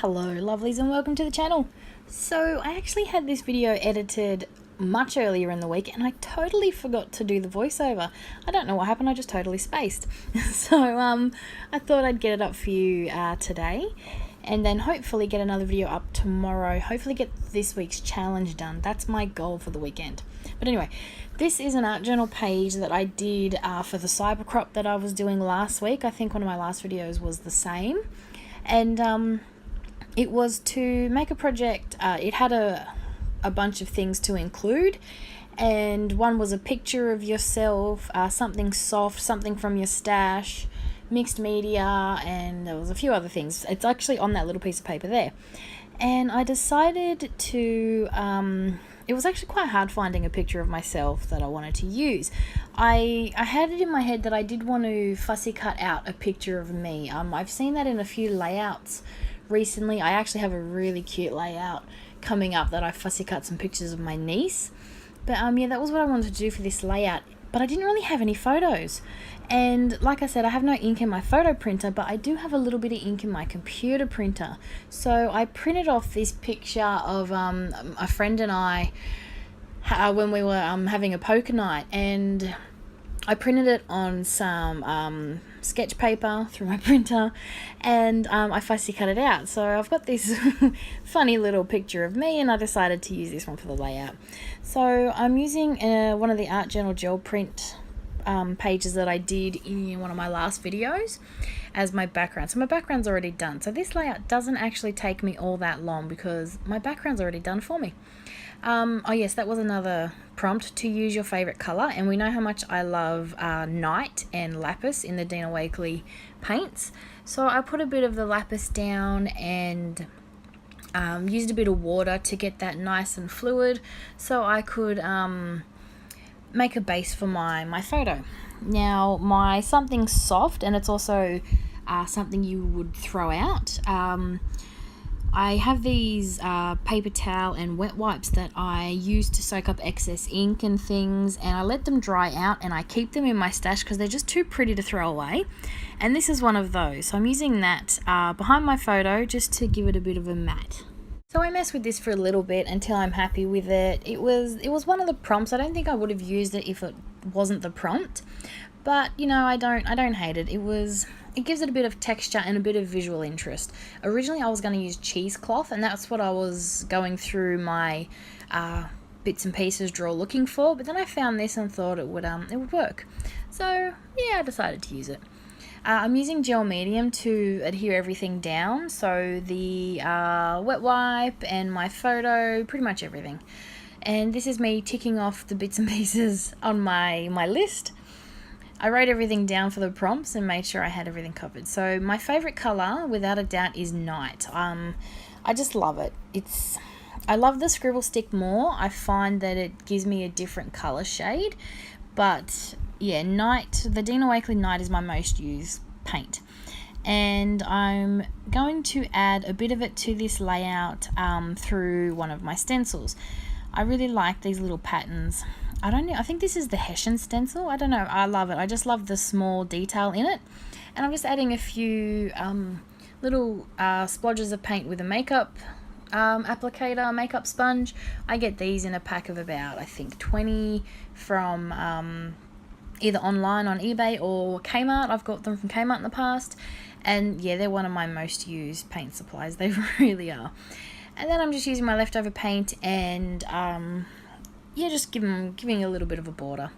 Hello lovelies and welcome to the channel. So I actually had this video edited much earlier in the week and I totally forgot to do the voiceover. I don't know what happened, I just totally spaced. So I thought I'd get it up for you today and then hopefully get another video up tomorrow. Hopefully get this week's challenge done. That's my goal for the weekend. But anyway, this is an art journal page that I did for the cyber crop that I was doing last week. I think one of my last videos was the same. And it was to make a project. It had a bunch of things to include, and one was a picture of yourself, something soft, something from your stash, mixed media, and there was a few other things. It's actually on that little piece of paper there. And I decided to it was actually quite hard finding a picture of myself that I wanted to use. I had it in my head that I did want to fussy cut out a picture of me. I've seen that in a few layouts recently. I actually have a really cute layout coming up that I fussy cut some pictures of my niece. But yeah, that was what I wanted to do for this layout. But I didn't really have any photos. And like I said, I have no ink in my photo printer, but I do have a little bit of ink in my computer printer. So I printed off this picture of a friend and I when we were having a poker night, and I printed it on some sketch paper through my printer, and I fussy cut it out. So I've got this funny little picture of me, and I decided to use this one for the layout. So I'm using one of the art journal gel print pages that I did in one of my last videos as my background. So my background's already done. So this layout doesn't actually take me all that long because my background's already done for me. Oh yes, that was another prompt, to use your favorite color, and we know how much I love Night and Lapis in the Dina Wakley paints. So I put a bit of the Lapis down and used a bit of water to get that nice and fluid so I could make a base for my photo. Now my something soft, and it's also something you would throw out. I have these paper towel and wet wipes that I use to soak up excess ink and things, and I let them dry out and I keep them in my stash because they're just too pretty to throw away. And this is one of those. So I'm using that behind my photo just to give it a bit of a matte. So I messed with this for a little bit until I'm happy with it. It was one of the prompts. I don't think I would have used it if it wasn't the prompt, but you know, I don't hate it. It gives it a bit of texture and a bit of visual interest. Originally I was going to use cheesecloth, and that's what I was going through my bits and pieces drawer looking for, but then I found this and thought it would work. So yeah, I decided to use it. I'm using gel medium to adhere everything down, so the wet wipe and my photo, pretty much everything. And this is me ticking off the bits and pieces on my list. I wrote everything down for the prompts and made sure I had everything covered. So my favorite color, without a doubt, is Night. I just love it. I love the scribble stick more. I find that it gives me a different color shade, but yeah, Night, the Dina Wakley Night is my most used paint. And I'm going to add a bit of it to this layout through one of my stencils. I really like these little patterns. I don't know, I think this is the Hessian stencil. I don't know, I love it. I just love the small detail in it. And I'm just adding a few little splodges of paint with a makeup applicator, makeup sponge. I get these in a pack of about, I think, 20 from either online on eBay or Kmart. I've got them from Kmart in the past, and yeah, they're one of my most used paint supplies. They really are. And then I'm just using my leftover paint and yeah, just giving a little bit of a border.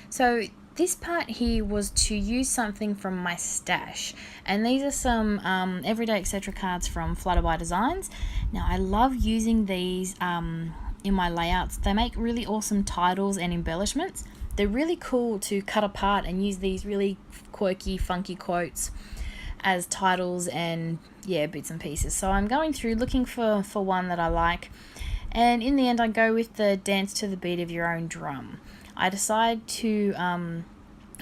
So this part here was to use something from my stash, and these are some Everyday Etc cards from Flutterby Designs. Now I love using these in my layouts. They make really awesome titles and embellishments. They're really cool to cut apart and use these really quirky, funky quotes as titles and yeah, bits and pieces. So I'm going through looking for one that I like, and in the end I go with the Dance to the Beat of Your Own Drum. I decide to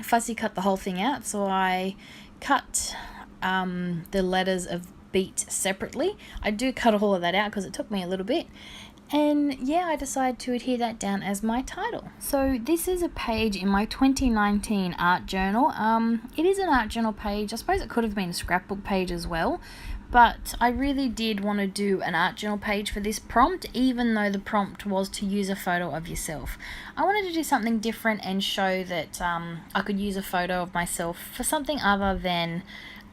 fussy cut the whole thing out, so I cut the letters of beat separately. I do cut all of that out because it took me a little bit. And yeah, I decided to adhere that down as my title. So this is a page in my 2019 art journal. It is an art journal page. I suppose it could have been a scrapbook page as well, But I really did want to do an art journal page for this prompt, even though the prompt was to use a photo of yourself. I wanted to do something different and show that I could use a photo of myself for something other than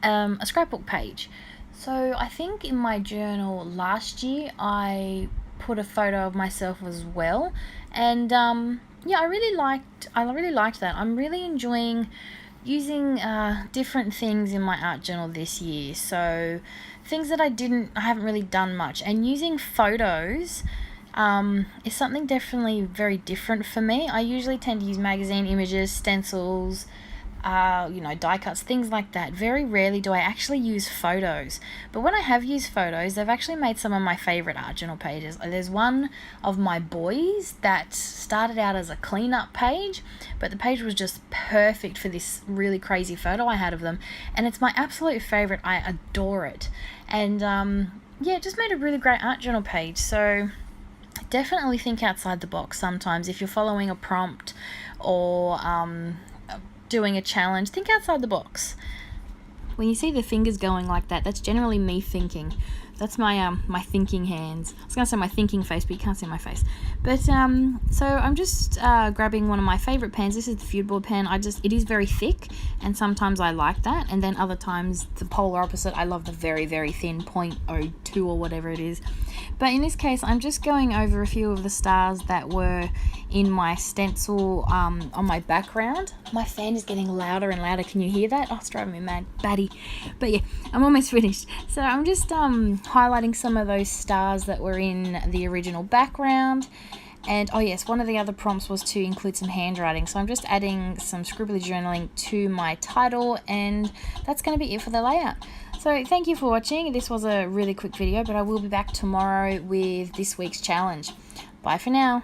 a scrapbook page. So I think in my journal last year I put a photo of myself as well, and yeah, I really liked that. I'm really enjoying using different things in my art journal this year. So things that I haven't really done much, and using photos is something definitely very different for me. I usually tend to use magazine images, stencils, die cuts, things like that. Very rarely do I actually use photos. But when I have used photos, they've actually made some of my favorite art journal pages. There's one of my boys that started out as a cleanup page, but the page was just perfect for this really crazy photo I had of them. And it's my absolute favorite. I adore it. And yeah, it just made a really great art journal page. So definitely think outside the box sometimes. If you're following a prompt or doing a challenge, think outside the box. When you see the fingers going like that, that's generally me thinking. That's my my thinking hands. I was gonna say my thinking face, but you can't see my face. But so I'm just grabbing one of my favorite pens. This is the Feud Board pen. It is very thick, and sometimes I like that, and then other times the polar opposite. I love the very, very thin 0.02 or whatever it is. But in this case, I'm just going over a few of the stars that were in my stencil on my background. My fan is getting louder and louder. Can you hear that? Oh, it's driving me mad, batty. But yeah, I'm almost finished. So I'm just highlighting some of those stars that were in the original background. And oh yes, one of the other prompts was to include some handwriting. So I'm just adding some scribbly journaling to my title, and that's going to be it for the layout. So thank you for watching. This was a really quick video, but I will be back tomorrow with this week's challenge. Bye for now.